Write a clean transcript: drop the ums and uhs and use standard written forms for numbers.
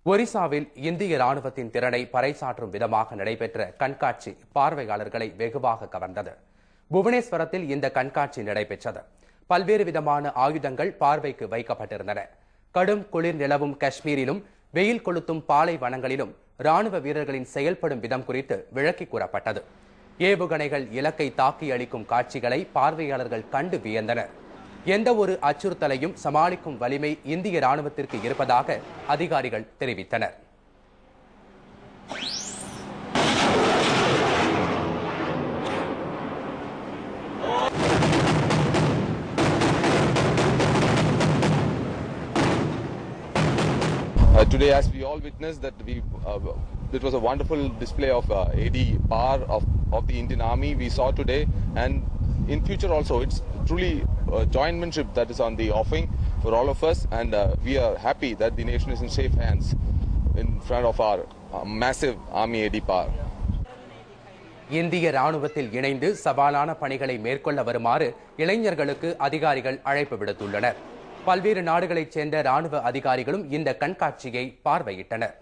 ஒரிசாவில் இந்திய ராணுவத்தின் திறனை பறைசாற்றும் விதமாக நடைபெற்ற கண்காட்சி பார்வையாளர்களை வெகுவாக கவர்ந்தது. புவனேஸ்வரத்தில் இந்த கண்காட்சி நடைபெற்றது. பல்வேறு விதமான ஆயுதங்கள் பார்வைக்கு வைக்கப்பட்டிருந்தன. கடும் குளிர் நிலவும் காஷ்மீரிலும் வெயில் கொளுத்தும் பாலைவனங்களிலும் ராணுவ வீரர்களின் செயல்படும் விதம் குறித்து விளக்கி கூறப்பட்டது. ஏவுகணைகள் இலக்கை தாக்கி அளிக்கும் காட்சிகளை பார்வையாளர்கள் கண்டு வியந்தனர். எந்த ஒரு அச்சுறுத்தலையும் சமாளிக்கும் வலிமை இந்திய ராணுவத்திற்கு இருப்பதாக அதிகாரிகள் தெரிவித்தனர். Today, as we all witnessed, that it was a wonderful display of AD power of the Indian Army we saw today, and in future also, it's truly jointmanship that is on the offing for all of us, and we are happy that the nation is in safe hands in front of our massive Army AD power. இந்திய ராணுவத்தில் இணைந்து சவாலான பணிகளை மேற்கொள்ள வருமாறு இளைஞர்களுக்கு அதிகாரிகள் அழைப்பு விடுத்துள்ளனர். பல்வேறு நாடுகளைச் சேர்ந்த ராணுவ அதிகாரிகளும் இந்த கண்காட்சியை பார்வையிட்டனர்.